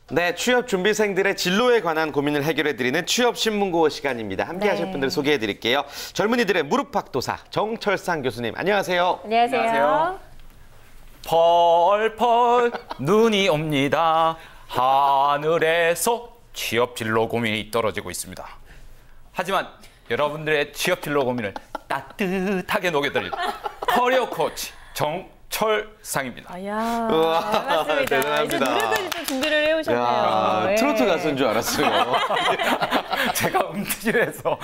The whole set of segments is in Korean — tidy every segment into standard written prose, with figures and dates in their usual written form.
네, 취업 준비생들의 진로에 관한 고민을 해결해드리는 취업신문고 시간입니다. 함께 하실 분들 소개해드릴게요. 젊은이들의 무릎팍도사 정철상 교수님, 안녕하세요. 안녕하세요. 펄펄 눈이 옵니다. 하늘에서 취업 진로 고민이 떨어지고 있습니다. 하지만 여러분들의 취업 진로 고민을 따뜻하게 녹여드릴 커리어 코치 정철상입니다. 우와, 맞습니다. 대단합니다. 노래까지 좀 준비를 해오셨네요. 야, 트로트 가수인 줄 알았어요. 제가 음질해서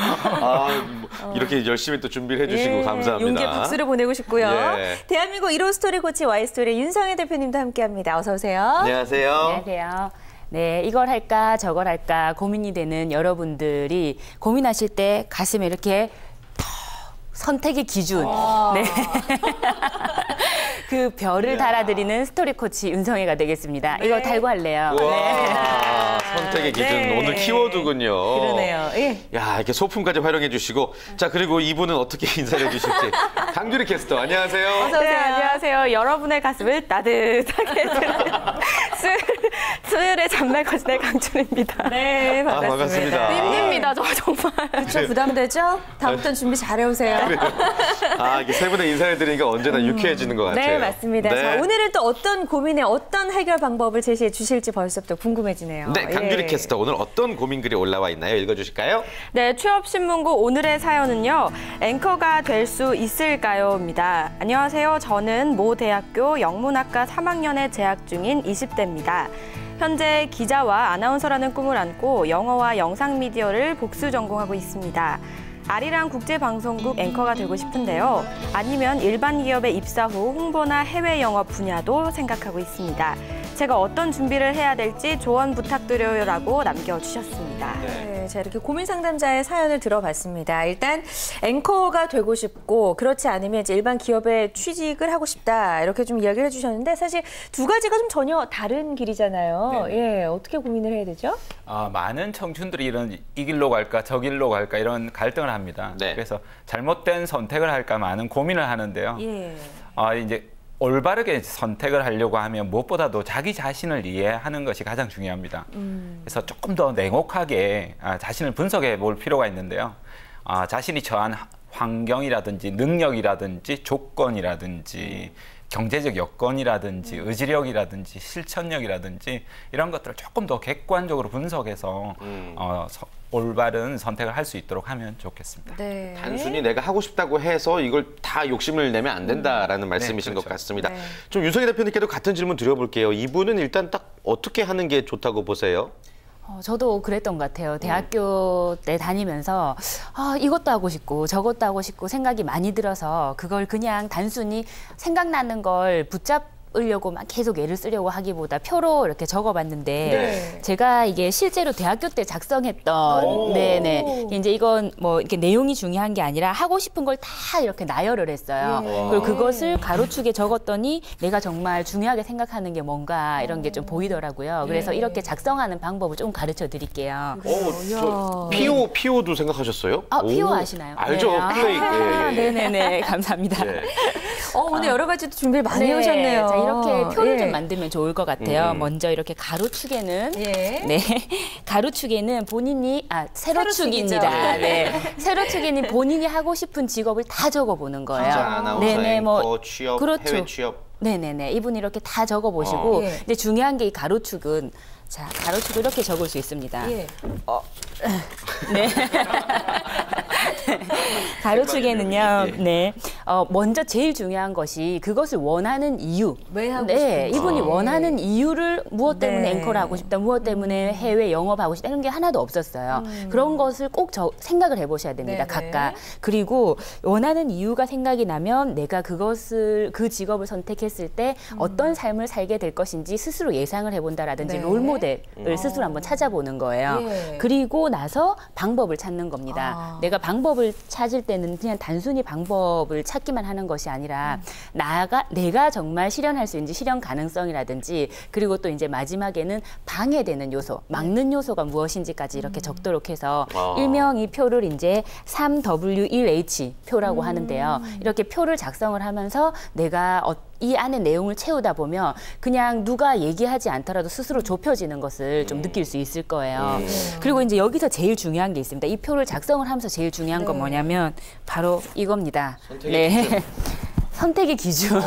이렇게 열심히 또 준비를 해주시고 감사합니다. 용기의 박수를 보내고 싶고요. 예. 대한민국 1호 스토리 코치 Y스토리의 윤성혜 대표님도 함께합니다. 어서 오세요. 안녕하세요. 안녕하세요. 네, 이걸 할까 저걸 할까 고민이 되는 여러분들이 고민하실 때 가슴에 이렇게 선택의 기준, 네. 그 별을 달아드리는 스토리 코치 윤성혜가 되겠습니다. 네. 이거 달고 할래요. 네. 선택의 기준, 네. 오늘 키워드군요. 그러네요. 예. 야, 이렇게 소품까지 활용해 주시고. 자, 그리고 이분은 어떻게 인사를 해주실지. 강규리 캐스터, 안녕하세요. 어서 오세요. 네, 안녕하세요. 여러분의 가슴을 따뜻하게 해주는 수요일의 잔말 거신의 강춘입니다. 네, 반갑습니다. 반갑습니다. 삐입니다, 저 정말. 그렇죠, 부담되죠? 다음부터는 준비 잘해오세요. 이게 세 분의 인사를 드리니까 언제나 유쾌해지는 것 같아요. 네, 맞습니다. 네. 자, 오늘은 또 어떤 고민에 어떤 해결 방법을 제시해 주실지 벌써부터 궁금해지네요. 네, 강규리 예. 캐스터, 오늘 어떤 고민글이 올라와 있나요? 읽어주실까요? 네, 취업신문고 오늘의 사연은요. 앵커가 될 수 있을까요?입니다. 안녕하세요. 저는 모 대학교 영문학과 3학년에 재학 중인 20대입니다. 현재 기자와 아나운서라는 꿈을 안고 영어와 영상미디어를 복수 전공하고 있습니다. 아리랑 국제방송국 앵커가 되고 싶은데요. 아니면 일반 기업에 입사 후 홍보나 해외 영업 분야도 생각하고 있습니다. 제가 어떤 준비를 해야 될지 조언 부탁드려요라고 남겨주셨습니다. 네, 자, 이렇게 고민 상담자의 사연을 들어봤습니다. 일단 앵커가 되고 싶고 그렇지 않으면 이제 일반 기업에 취직을 하고 싶다 이렇게 좀 이야기를 해주셨는데 사실 두 가지가 좀 전혀 다른 길이잖아요. 예, 어떻게 고민을 해야 되죠? 많은 청춘들이 이 길로 갈까 저 길로 갈까 이런 갈등을 합니다. 네. 그래서 잘못된 선택을 할까 많은 고민을 하는데요. 예. 이제 올바르게 선택을 하려고 하면 무엇보다도 자기 자신을 이해하는 것이 가장 중요합니다. 그래서 조금 더 냉혹하게 자신을 분석해 볼 필요가 있는데요. 자신이 처한 환경이라든지 능력이라든지 조건이라든지 경제적 여건이라든지 의지력이라든지 실천력이라든지 이런 것들을 조금 더 객관적으로 분석해서 올바른 선택을 할 수 있도록 하면 좋겠습니다. 네. 단순히 내가 하고 싶다고 해서 이걸 다 욕심을 내면 안 된다라는 말씀이신 그렇죠. 것 같습니다. 네. 좀 윤성희 대표님께도 같은 질문 드려볼게요. 이분은 일단 딱 어떻게 하는 게 좋다고 보세요? 저도 그랬던 것 같아요. 대학교 때 다니면서 이것도 하고 싶고 저것도 하고 싶고 생각이 많이 들어서 그걸 그냥 단순히 생각나는 걸 붙잡으려고 막 계속 애를 쓰려고 하기보다 표로 이렇게 적어봤는데 네. 제가 이게 실제로 대학교 때 작성했던 네네 이제 이건 뭐 이렇게 내용이 중요한 게 아니라 하고 싶은 걸 다 이렇게 나열을 했어요. 그리고 그것을 가로축에 적었더니 내가 정말 중요하게 생각하는 게 뭔가 이런 게 좀 보이더라고요. 그래서 이렇게 작성하는 방법을 좀 가르쳐 드릴게요. 저 피오도 생각하셨어요? 피오 오, 아시나요? 알죠. 네. 플레이. 예. 네네네. 감사합니다. 예. 오늘 여러 가지 또 준비를 많이 네, 해오셨네요. 자, 이렇게 표를 예. 좀 만들면 좋을 것 같아요. 먼저 이렇게 가로축에는 예. 가로축에는 본인이 세로축입니다. 세로축이죠. 네. 세로축에는 본인이 하고 싶은 직업을 다 적어보는 거예요. 기자, 아나운서, 앵커, 취업, 그렇죠. 해외 취업. 네네네. 이분 이렇게 다 적어보시고 예. 근데 중요한 게 이 가로축은 자, 가로축을 이렇게 적을 수 있습니다. 예. 네. 가로축에는요, 네. 먼저 제일 중요한 것이 그것을 원하는 이유. 왜 하고 네, 싶은지. 이분이 원하는 이유를 무엇 때문에 네. 앵커를 하고 싶다, 무엇 때문에 해외 영업하고 싶다, 이런 게 하나도 없었어요. 그런 것을 꼭 생각을 해보셔야 됩니다, 네네. 각각. 그리고 원하는 이유가 생각이 나면 내가 그 직업을 선택했을 때 어떤 삶을 살게 될 것인지 스스로 예상을 해본다라든지 네. 롤모델을 스스로 한번 찾아보는 거예요. 예. 그리고 나서 방법을 찾는 겁니다. 내가 방법을 찾을 때는 그냥 단순히 방법을 찾기만 하는 것이 아니라 내가 정말 실현할 수 있는지 실현 가능성이라든지 그리고 또 이제 마지막에는 방해되는 요소, 막는 요소가 무엇인지까지 이렇게 적도록 해서 일명 이 표를 이제 3W1H 표라고 하는데요. 이렇게 표를 작성을 하면서 내가 이 안에 내용을 채우다 보면 그냥 누가 얘기하지 않더라도 스스로 좁혀지는 것을 좀 느낄 수 있을 거예요. 그리고 이제 여기서 제일 중요한 게 있습니다. 이 표를 작성을 하면서 제일 중요한 건 뭐냐면 바로 이겁니다. 네. 선택의 기준.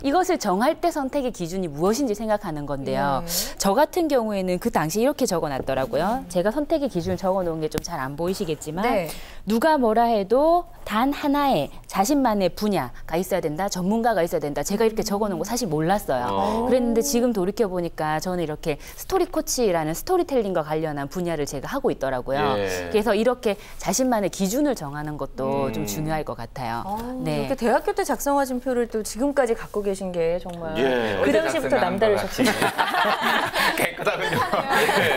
이것을 정할 때 선택의 기준이 무엇인지 생각하는 건데요. 저 같은 경우에는 그 당시에 이렇게 적어놨더라고요. 제가 선택의 기준을 적어놓은 게 좀 잘 안 보이시겠지만 누가 뭐라 해도 단 하나의 자신만의 분야가 있어야 된다. 전문가가 있어야 된다. 제가 이렇게 적어놓은 거 사실 몰랐어요. 그랬는데 지금 돌이켜보니까 저는 이렇게 스토리 코치라는 스토리텔링과 관련한 분야를 제가 하고 있더라고요. 그래서 이렇게 자신만의 기준을 정하는 것도 좀 중요할 것 같아요. 네. 이렇게 대학교 때 작성하신 표를 또 지금까지 갖고 계신 게 정말 그 당시부터 남다르셨군요. 깨끗하군요.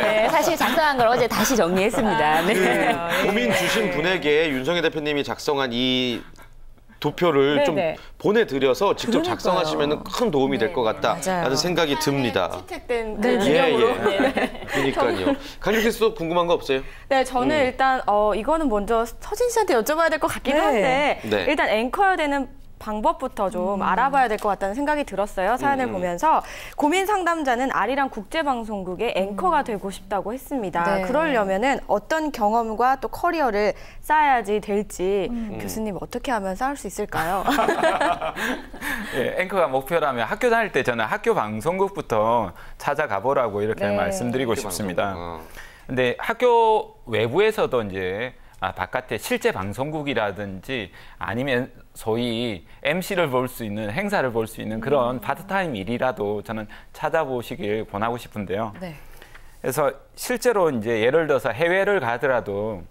네, 사실 작성한 걸 어제 다시 정리했습니다. 네. 고민 주신 분에게 윤성희 대표님이 작성한 이 도표를 좀 보내드려서 직접 작성하시면 큰 도움이 될 것 같다라는 생각이 듭니다. 채택된 기념으로. 그러니까요. 강유기 씨도 궁금한 거 없어요? 네, 저는 일단 이거는 먼저 서진 씨한테 여쭤봐야 될 것 같긴 한데 일단 앵커여야 되는 방법부터 좀 알아봐야 될 것 같다는 생각이 들었어요. 사연을 보면서 고민 상담자는 아리랑 국제방송국의 앵커가 되고 싶다고 했습니다. 그러려면은 어떤 경험과 또 커리어를 쌓아야지 될지 교수님 어떻게 하면 쌓을 수 있을까요? 예, 앵커가 목표라면 학교 다닐 때 저는 학교 방송국부터 찾아가 보라고 이렇게 말씀드리고 싶습니다. 근데 학교 외부에서도 이제 바깥에 실제 방송국이라든지 아니면 소위 MC를 볼 수 있는 행사를 볼 수 있는 그런 파트타임 일이라도 저는 찾아보시길 권하고 싶은데요. 그래서 실제로 이제 예를 들어서 해외를 가더라도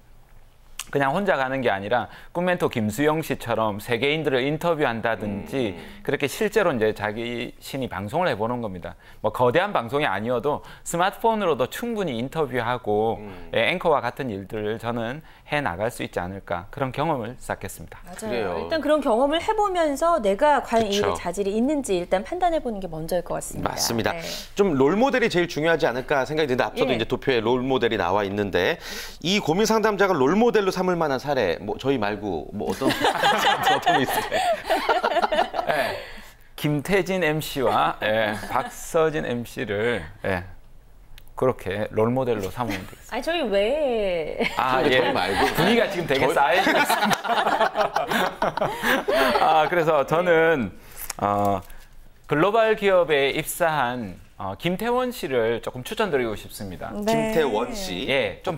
그냥 혼자 가는 게 아니라 꿈멘토 김수영 씨처럼 세계인들을 인터뷰한다든지 그렇게 실제로 이제 자신이 방송을 해보는 겁니다. 뭐 거대한 방송이 아니어도 스마트폰으로도 충분히 인터뷰하고 앵커와 같은 일들을 저는 해 나갈 수 있지 않을까 그런 경험을 쌓겠습니다. 맞아요. 일단 그런 경험을 해보면서 내가 과연 이 일에 자질이 있는지 일단 판단해보는 게 먼저일 것 같습니다. 맞습니다. 좀 롤모델이 제일 중요하지 않을까 생각이 드는데 앞서도 이제 도표에 롤모델이 나와 있는데 이 고민 상담자가 롤모델로 삼을 만한 사례, 뭐 저희 말고 뭐 어떤 게 있을까요? 김태진 MC와 박서진 MC를 그렇게 롤모델로 삼으면 되겠습니다. 아니 저희 왜? 저희 말고 분위기가 지금 되게 쌓여져 있습니다. 그래서 저는 글로벌 기업에 입사한 김태원 씨를 조금 추천드리고 싶습니다. 김태원 씨, 좀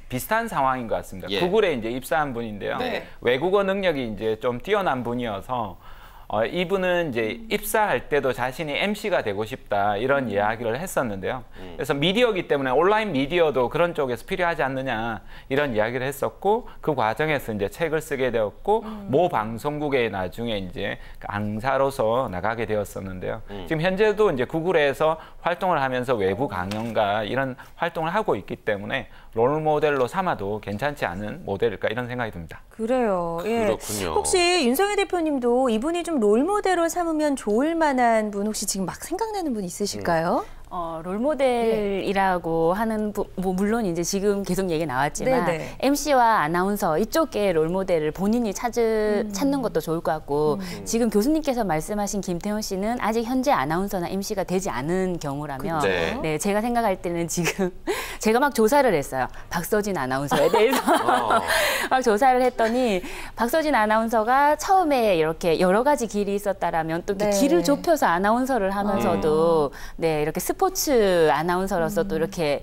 비슷한 상황인 것 같습니다. 구글에 이제 입사한 분인데요. 외국어 능력이 이제 좀 뛰어난 분이어서 이분은 이제 입사할 때도 자신이 MC가 되고 싶다 이런 이야기를 했었는데요. 그래서 미디어이기 때문에 온라인 미디어도 그런 쪽에서 필요하지 않느냐 이런 이야기를 했었고 그 과정에서 이제 책을 쓰게 되었고 모 방송국에 나중에 이제 강사로서 나가게 되었었는데요. 지금 현재도 이제 구글에서 활동을 하면서 외부 강연가 이런 활동을 하고 있기 때문에 롤모델로 삼아도 괜찮지 않은 모델일까 이런 생각이 듭니다. 그래요. 그렇군요. 혹시 윤성희 대표님도 이분이 좀 롤모델로 삼으면 좋을 만한 분 혹시 지금 막 생각나는 분 있으실까요? 롤모델이라고 하는 뭐 물론 이제 지금 계속 얘기 나왔지만 MC와 아나운서 이쪽에 롤모델을 본인이 찾는 것도 좋을 것 같고 지금 교수님께서 말씀하신 김태원 씨는 아직 현재 아나운서나 MC가 되지 않은 경우라면 제가 생각할 때는 지금 제가 막 조사를 했어요. 박서진 아나운서에 대해서 막 조사를 했더니 박서진 아나운서가 처음에 이렇게 여러 가지 길이 있었다라면 또 길을 좁혀서 아나운서를 하면서도 이렇게 스포츠 아나운서로서 또 이렇게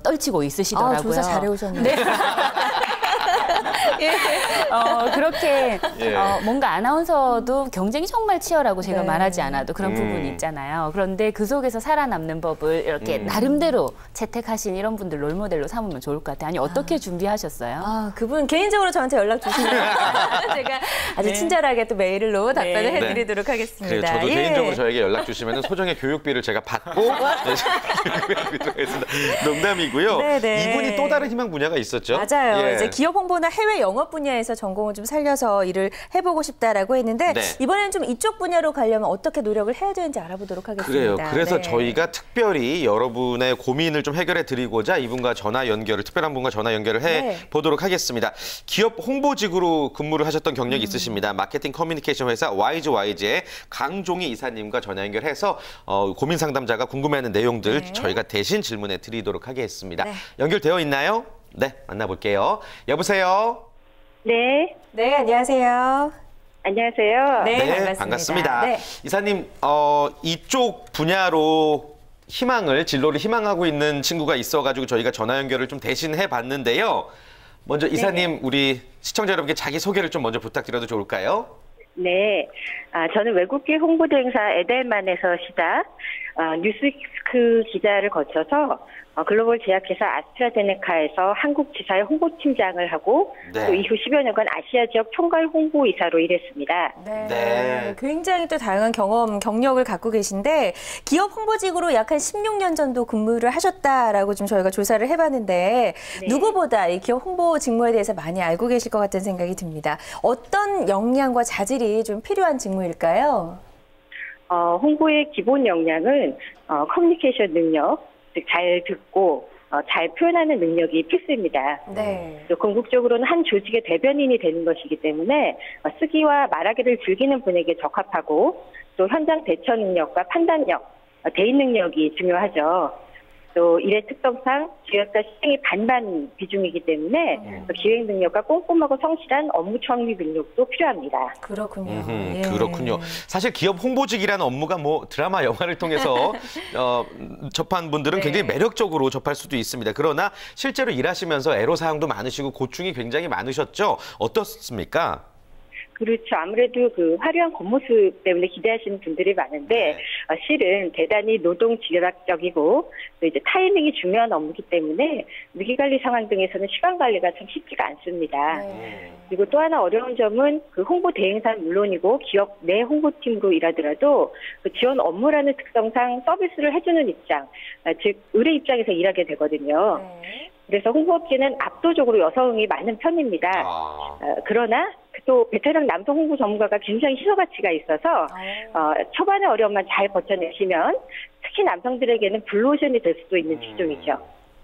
떨치고 있으시더라고요. 조사 잘해오셨네요. 그렇게 뭔가 아나운서도 경쟁이 정말 치열하고 제가 말하지 않아도 그런 부분이 있잖아요. 그런데 그 속에서 살아남는 법을 이렇게 나름대로 채택하신 이런 분들 롤모델로 삼으면 좋을 것 같아요. 아니 어떻게 준비하셨어요? 그분 개인적으로 저한테 연락 주시면 제가 아주 친절하게 또 메일로 답변을 해드리도록 하겠습니다. 저도 개인적으로 저에게 연락 주시면 소정의 교육비를 제가 받고 교육비를 하겠습니다. 농담이고요. 이분이 또 다른 희망 분야가 있었죠? 맞아요. 이제 기업 홍보나 해외 영업 분야에서 전공을 좀 살려서 일을 해보고 싶다라고 했는데 네. 이번에는 좀 이쪽 분야로 가려면 어떻게 노력을 해야 되는지 알아보도록 하겠습니다. 그래요. 그래서 네. 저희가 특별히 여러분의 고민을 좀 해결해 드리고자 이분과 전화 연결을, 특별한 분과 전화 연결을 해 네. 보도록 하겠습니다. 기업 홍보직으로 근무를 하셨던 경력이 있으십니다. 마케팅 커뮤니케이션 회사 YG의 강종희 이사님과 전화 연결해서 고민 상담자가 궁금해하는 내용들 네. 저희가 대신 질문해 드리도록 하겠습니다. 네. 연결되어 있나요? 네, 만나볼게요. 여보세요? 네, 네, 안녕하세요. 안녕하세요. 네, 반갑습니다. 네. 이사님, 이쪽 분야로 진로를 희망하고 있는 친구가 있어가지고 저희가 전화 연결을 좀 대신 해봤는데요. 먼저 이사님, 우리 시청자 여러분께 자기 소개를 좀 먼저 부탁드려도 좋을까요? 네, 저는 외국계 홍보대 행사 에델만에서 시작, 뉴스위크 기자를 거쳐서 글로벌 제약회사 아스트라제네카에서 한국 지사의 홍보팀장을 하고 네. 또 이후 10여 년간 아시아 지역 총괄 홍보이사로 일했습니다. 네. 네. 굉장히 또 다양한 경력을 갖고 계신데 기업 홍보직으로 약 한 16년 정도 근무를 하셨다라고 좀 저희가 조사를 해봤는데 네. 누구보다 이 기업 홍보 직무에 대해서 많이 알고 계실 것 같은 생각이 듭니다. 어떤 역량과 자질이 좀 필요한 직무일까요? 홍보의 기본 역량은 커뮤니케이션 능력, 즉 잘 듣고 잘 표현하는 능력이 필수입니다. 네. 또 궁극적으로는 한 조직의 대변인이 되는 것이기 때문에 쓰기와 말하기를 즐기는 분에게 적합하고 또 현장 대처 능력과 판단력, 대인 능력이 중요하죠. 또 일의 특성상 기획과 실행이 반반 비중이기 때문에 기획 능력과 꼼꼼하고 성실한 업무 처리 능력도 필요합니다. 그렇군요. 예. 그렇군요. 사실 기업 홍보직이라는 업무가 뭐 드라마, 영화를 통해서 접한 분들은 네. 굉장히 매력적으로 접할 수도 있습니다. 그러나 실제로 일하시면서 애로사항도 많으시고 고충이 굉장히 많으셨죠? 어떻습니까? 그렇죠. 아무래도 그 화려한 겉모습 때문에 기대하시는 분들이 많은데 실은 대단히 노동 집약적이고 또 이제 타이밍이 중요한 업무이기 때문에 위기관리 상황 등에서는 시간 관리가 참 쉽지가 않습니다. 네. 그리고 또 하나 어려운 점은 그 홍보 대행사는 물론이고 기업 내 홍보팀으로 일하더라도 그 지원 업무라는 특성상 서비스를 해주는 입장, 즉 의뢰 입장에서 일하게 되거든요. 네. 그래서 홍보업계는 압도적으로 여성이 많은 편입니다. 그러나 또 베테랑 남성 홍보 전문가가 굉장히 희소 가치가 있어서 초반의 어려움만 잘 버텨내시면 특히 남성들에게는 블루오션이 될 수도 있는 직종이죠.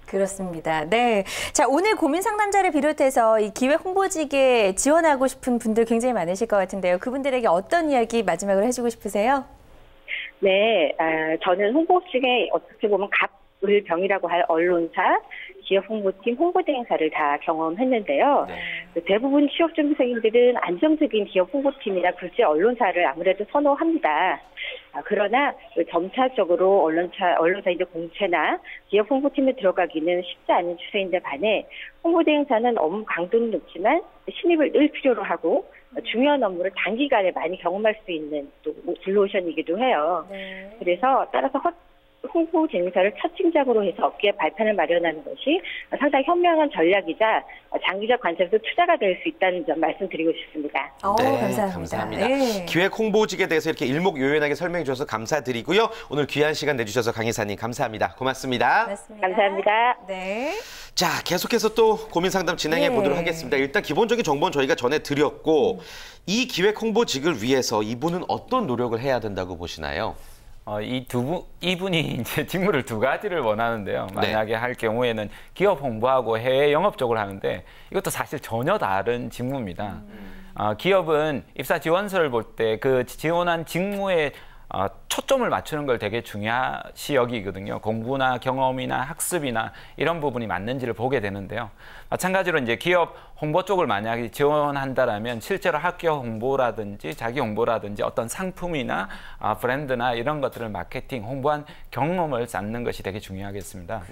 그렇습니다. 네. 자, 오늘 고민 상담자를 비롯해서 이 기획 홍보직에 지원하고 싶은 분들 굉장히 많으실 것 같은데요. 그분들에게 어떤 이야기 마지막으로 해주고 싶으세요? 네, 저는 홍보업직에 어떻게 보면 갑을 병이라고 할 언론사, 기업 홍보팀, 홍보대 행사를 다 경험했는데요. 네. 대부분 취업준비생들은 안정적인 기업 홍보팀이나 굴지 언론사를 아무래도 선호합니다. 그러나 점차적으로 언론사 이제 공채나 기업 홍보팀에 들어가기는 쉽지 않은 추세인데 반해 홍보대 행사는 업무 강도는 높지만 신입을 늘 필요로 하고 중요한 업무를 단기간에 많이 경험할 수 있는 또 블루오션이기도 해요. 네. 그래서 따라서 홍보 대행사를 첫 직장으로 해서 업계에 발판을 마련하는 것이 상당히 현명한 전략이자 장기적 관점에서 투자가 될 수 있다는 점 말씀드리고 싶습니다. 감사합니다. 네. 기획 홍보직에 대해서 이렇게 일목요연하게 설명해 주셔서 감사드리고요. 오늘 귀한 시간 내주셔서 강 이사님 감사합니다. 고맙습니다. 고맙습니다. 감사합니다. 네. 자, 계속해서 또 고민 상담 진행해 네. 보도록 하겠습니다. 일단 기본적인 정보는 저희가 전해드렸고 이 기획 홍보직을 위해서 이분은 어떤 노력을 해야 된다고 보시나요? 이분이 이제 직무를 두 가지를 원하는데요. 만약에 할 경우에는 기업 홍보하고 해외 영업 쪽을 하는데 이것도 사실 전혀 다른 직무입니다. 기업은 입사 지원서를 볼 때 그 지원한 직무에 초점을 맞추는 걸 되게 중요시 여기거든요. 공부나 경험이나 학습이나 이런 부분이 맞는지를 보게 되는데요. 마찬가지로 이제 기업 홍보 쪽을 만약에 지원한다라면 실제로 학교 홍보라든지 자기 홍보라든지 어떤 상품이나 브랜드나 이런 것들을 마케팅, 홍보한 경험을 쌓는 것이 되게 중요하겠습니다.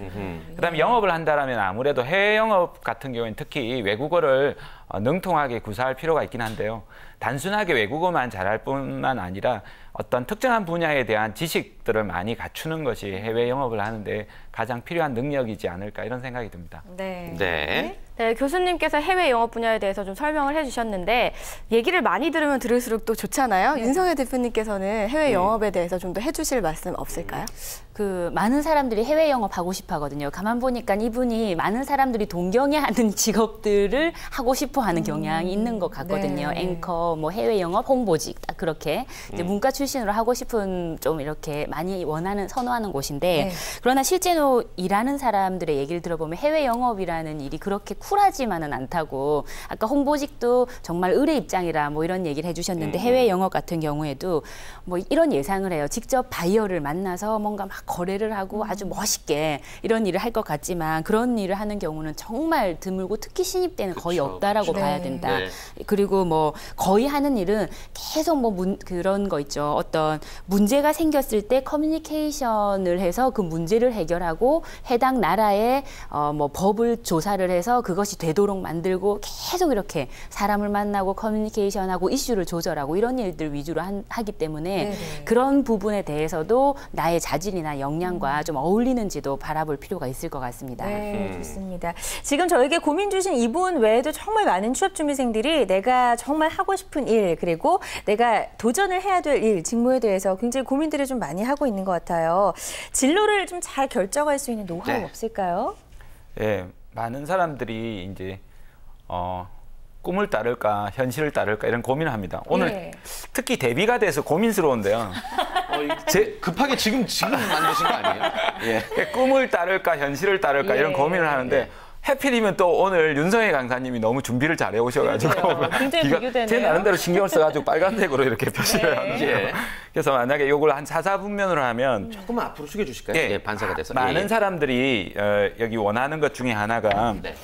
그다음에 영업을 한다라면 아무래도 해외 영업 같은 경우에는 특히 외국어를 능통하게 구사할 필요가 있긴 한데요. 단순하게 외국어만 잘할 뿐만 아니라 어떤 특정한 분야에 대한 지식들을 많이 갖추는 것이 해외 영업을 하는데 가장 필요한 능력이지 않을까 이런 생각이 듭니다. 네. 네. 네, 교수님께서 해외 영어 분야에 대해서 좀 설명을 해주셨는데 얘기를 많이 들으면 들을수록 또 좋잖아요. 윤성혜 대표님께서는 해외 영업에 대해서 좀 더 해주실 말씀 없을까요? 그 많은 사람들이 해외 영업하고 싶어 하거든요. 가만 보니까 이분이 많은 사람들이 동경해하는 직업들을 하고 싶어 하는 경향이 있는 것 같거든요. 네. 앵커, 뭐 해외 영업, 홍보직 딱 그렇게 이제 문과 출신으로 하고 싶은 좀 이렇게 많이 원하는 선호하는 곳인데 네. 그러나 실제로 일하는 사람들의 얘기를 들어보면 해외 영업이라는 일이 그렇게 쿨하지만은 않다고 아까 홍보직도 정말 을의 입장이라 뭐 이런 얘기를 해주셨는데 해외 영업 같은 경우에도 뭐 이런 예상을 해요. 직접 바이어를 만나서 뭔가 막 거래를 하고 아주 멋있게 이런 일을 할 것 같지만 그런 일을 하는 경우는 정말 드물고 특히 신입 때는 거의 그쵸, 없다라고 그쵸. 봐야 된다. 네. 그리고 뭐 거의 하는 일은 계속 뭐 그런 거 있죠. 어떤 문제가 생겼을 때 커뮤니케이션을 해서 그 문제를 해결하고 해당 나라의 뭐 법을 조사를 해서 그것이 되도록 만들고 계속 이렇게 사람을 만나고 커뮤니케이션하고 이슈를 조절하고 이런 일들 위주로 하기 때문에 네네. 그런 부분에 대해서도 나의 자질이나 역량과 좀 어울리는지도 바라볼 필요가 있을 것 같습니다. 네, 좋습니다. 지금 저에게 고민 주신 이분 외에도 정말 많은 취업 준비생들이 내가 정말 하고 싶은 일 그리고 내가 도전을 해야 될 일, 직무에 대해서 굉장히 고민들을 좀 많이 하고 있는 것 같아요. 진로를 좀 잘 결정할 수 있는 노하우 네. 없을까요? 예, 많은 사람들이 이제 꿈을 따를까 현실을 따를까 이런 고민을 합니다. 오늘 네. 특히 대비가 돼서 고민스러운데요. 급하게 지금 만드신 거 아니에요? 예. 꿈을 따를까 현실을 따를까 이런 고민을 하는데 해필이면 또 오늘 윤성혜 강사님이 너무 준비를 잘해 오셔가지고 굉장히 비교되네요. 제 나름대로 신경을 써가지고 빨간색으로 이렇게 표시를 하는데 예. 그래서 만약에 이걸 한 4분면으로 하면 조금만 앞으로 숙여주실까요? 예, 반사가 돼서. 많은 예. 사람들이 여기 원하는 것 중에 하나가 네.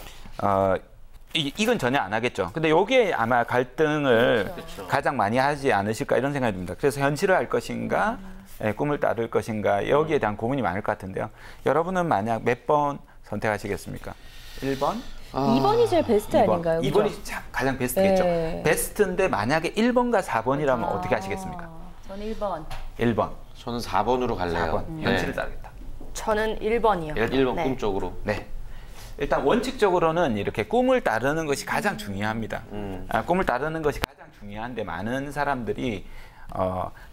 이건 전혀 안 하겠죠. 근데 여기에 아마 갈등을 그렇죠. 가장 많이 하지 않으실까 이런 생각이 듭니다. 그래서 현실을 할 것인가, 꿈을 따를 것인가 여기에 대한 고민이 많을 것 같은데요. 여러분은 만약 몇 번 선택하시겠습니까? 1번? 2번이 제일 베스트 아닌가요? 그죠? 2번이 가장 베스트겠죠. 네. 베스트인데 만약에 1번과 4번이라면 어떻게 하시겠습니까? 저는 1번. 1번. 저는 4번으로 갈래요. 4번. 현실을 따르겠다. 저는 1번이요. 1번 네. 꿈 쪽으로. 네. 일단 원칙적으로는 이렇게 꿈을 따르는 것이 가장 중요합니다. 꿈을 따르는 것이 가장 중요한데 많은 사람들이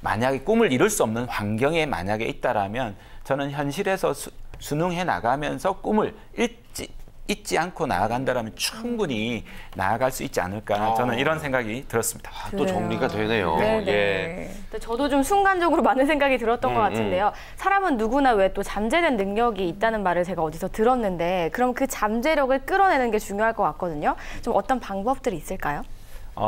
만약에 꿈을 이룰 수 없는 환경에 만약에 있다라면 저는 현실에서 순응해 나가면서 꿈을 잊지 않고 나아간다라면 충분히 나아갈 수 있지 않을까 저는 이런 생각이 들었습니다. 또 정리가 되네요. 네네. 예. 근데 저도 좀 순간적으로 많은 생각이 들었던 것 같은데요. 사람은 누구나 왜 또 잠재된 능력이 있다는 말을 제가 어디서 들었는데 그럼 그 잠재력을 끌어내는 게 중요할 것 같거든요. 좀 어떤 방법들이 있을까요?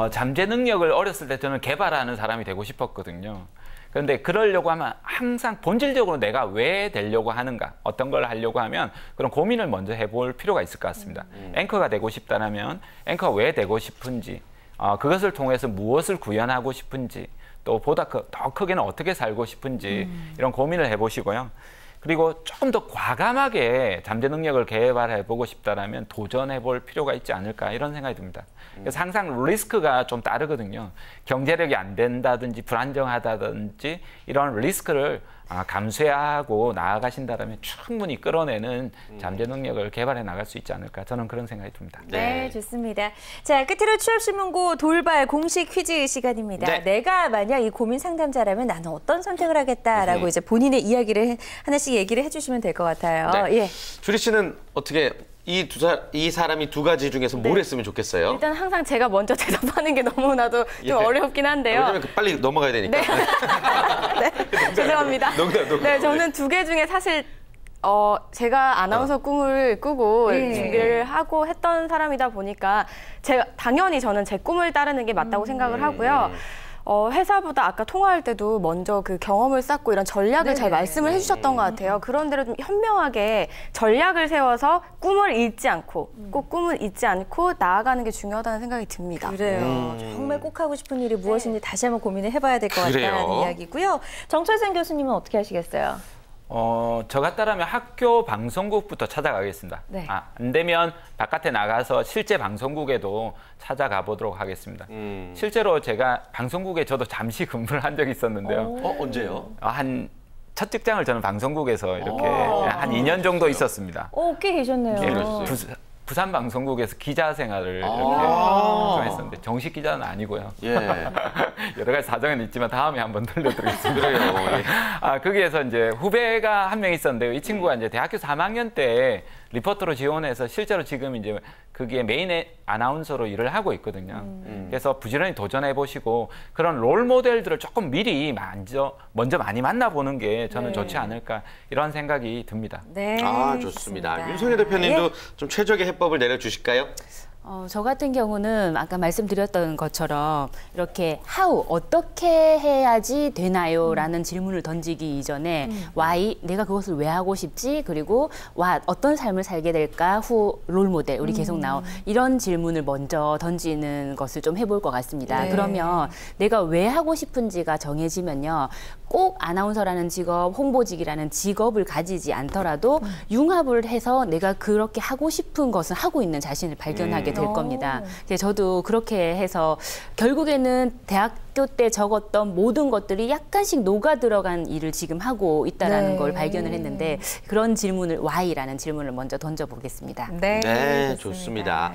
잠재 능력을 어렸을 때 저는 개발하는 사람이 되고 싶었거든요. 그런데 그러려고 하면 항상 본질적으로 내가 왜 되려고 하는가, 어떤 걸 하려고 하면 그런 고민을 먼저 해볼 필요가 있을 것 같습니다. 앵커가 되고 싶다면 앵커가 왜 되고 싶은지, 그것을 통해서 무엇을 구현하고 싶은지, 또 보다 더 크게는 어떻게 살고 싶은지 이런 고민을 해보시고요. 그리고 조금 더 과감하게 잠재 능력을 개발해보고 싶다면 도전해볼 필요가 있지 않을까 이런 생각이 듭니다. 그래서 항상 리스크가 좀 따르거든요. 경제력이 안 된다든지 불안정하다든지 이런 리스크를 감수하고 나아가신다면 충분히 끌어내는 잠재 능력을 개발해 나갈 수 있지 않을까 저는 그런 생각이 듭니다. 네, 좋습니다. 자, 끝으로 취업신문고 돌발 공식 퀴즈 시간입니다. 네. 내가 만약 이 고민 상담자라면 나는 어떤 선택을 하겠다라고 이제 본인의 이야기를 하나씩 얘기를 해주시면 될 것 같아요. 네. 예. 주리 씨는 어떻게 이 사람이 두 가지 중에서 뭘 했으면 좋겠어요? 일단 항상 제가 먼저 대답하는 게 너무나도 좀 예. 어렵긴 한데요. 왜냐면 빨리 넘어가야 되니까. 네, 죄송합니다. 농담. 네, 저는 두 개 중에 사실 제가 아나운서 꿈을 꾸고 예. 준비를 하고 했던 사람이다 보니까 당연히 저는 제 꿈을 따르는 게 맞다고 생각을 하고요. 회사보다 아까 통화할 때도 먼저 그 경험을 쌓고 이런 전략을 잘 말씀을 해주셨던 것 같아요. 그런 대로 좀 현명하게 전략을 세워서 꿈을 잃지 않고 꼭 꿈을 잊지 않고 나아가는 게 중요하다는 생각이 듭니다. 그래요. 정말 꼭 하고 싶은 일이 무엇인지 다시 한번 고민을 해봐야 될 것 그래요. 같다는 이야기고요. 정철생 교수님은 어떻게 하시겠어요? 저 같다라면 학교 방송국부터 찾아가겠습니다. 네. 안 되면 바깥에 나가서 실제 방송국에도 찾아가 보도록 하겠습니다. 실제로 제가 방송국에 저도 잠시 근무를 한 적이 있었는데요. 언제요? 한 첫 직장을 저는 방송국에서 이렇게 한 2년 정도 있었습니다. 꽤 계셨네요. 예, 부산 방송국에서 기자 생활을 이렇게 좀 했었는데 정식 기자는 아니고요. 예. 여러 가지 사정은 있지만 다음에 한번 들려드리겠습니다. 그래요. 예. 거기에서 이제 후배가 한 명 있었는데요. 이 친구가 이제 대학교 3학년 때 리포터로 지원해서 실제로 지금 이제 거기에 메인 아나운서로 일을 하고 있거든요. 그래서 부지런히 도전해 보시고 그런 롤 모델들을 조금 미리 먼저 많이 만나보는 게 저는 좋지 않을까 이런 생각이 듭니다. 네. 좋습니다. 윤석열 대표님도 좀 최적의 해법을 내려주실까요? 저 같은 경우는 아까 말씀드렸던 것처럼 이렇게 how, 어떻게 해야지 되나요? 라는 질문을 던지기 이전에 why, 내가 그것을 왜 하고 싶지? 그리고 what, 어떤 삶을 살게 될까? who, 롤모델, 우리 계속 나온 이런 질문을 먼저 던지는 것을 좀 해볼 것 같습니다. 네. 그러면 내가 왜 하고 싶은지가 정해지면요. 꼭 아나운서라는 직업, 홍보직이라는 직업을 가지지 않더라도 융합을 해서 내가 그렇게 하고 싶은 것을 하고 있는 자신을 발견하게 될 겁니다. 저도 그렇게 해서 결국에는 대학교 때 적었던 모든 것들이 약간씩 녹아 들어간 일을 지금 하고 있다는 걸 발견을 했는데 그런 질문을 why라는 질문을 먼저 던져보겠습니다. 네, 좋습니다.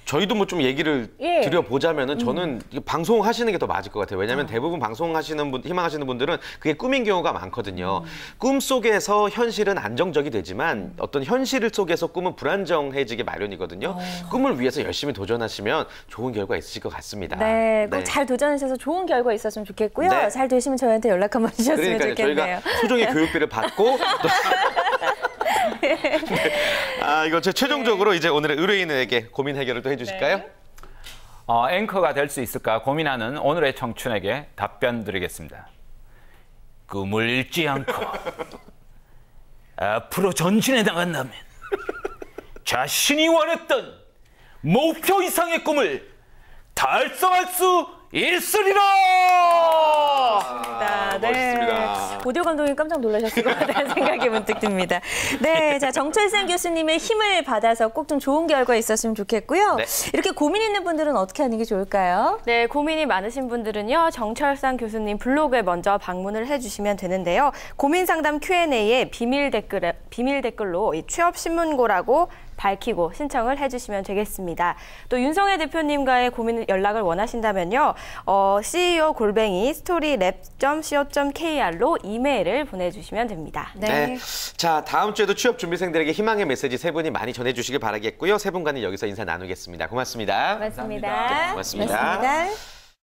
저희도 뭐 좀 얘기를 드려보자면은 저는 방송하시는 게 더 맞을 것 같아요. 왜냐하면 대부분 방송하시는 분, 희망하시는 분들은 그게 꿈인 경우가 많거든요. 꿈 속에서 현실은 안정적이 되지만 어떤 현실 속에서 꿈은 불안정해지게 마련이거든요. 꿈을 위해서 열심히 도전하시면 좋은 결과 있으실 것 같습니다. 네, 꼭 잘 도전하셔서 좋은 결과 있었으면 좋겠고요. 네. 잘 되시면 저희한테 연락 한번 주셨으면 그러니까요. 좋겠네요. 저희가 소정의 교육비를 받고 이거 최종적으로 이제 오늘의 의뢰인에게 고민 해결을 또 해주실까요? 앵커가 될 수 있을까 고민하는 오늘의 청춘에게 답변 드리겠습니다. 꿈을 잃지 않고 앞으로 전진해 나간다면 자신이 원했던 목표 이상의 꿈을 달성할 수 있으리라! 멋있습니다. 오디오 감독님 깜짝 놀라셨을 것 같다는 생각이 문득 듭니다. 네, 자 정철생 교수님의 힘을 받아서 꼭 좀 좋은 결과 있었으면 좋겠고요. 네. 이렇게 고민 있는 분들은 어떻게 하는 게 좋을까요? 네, 고민이 많으신 분들은요. 정철상 교수님 블로그에 먼저 방문을 해주시면 되는데요. 고민 상담 Q&A에 비밀 댓글로 이 취업신문고라고 밝히고 신청을 해주시면 되겠습니다. 또 윤석열 대표님과의 고민 연락을 원하신다면요. CEO@storyLab.co.kr로 이메일을 보내주시면 됩니다. 네. 자, 다음 주에도 취업 준비생들에게 희망의 메시지 세 분이 많이 전해주시길 바라겠고요. 세 분과는 여기서 인사 나누겠습니다. 고맙습니다. 고맙습니다. 고맙습니다. 고맙습니다.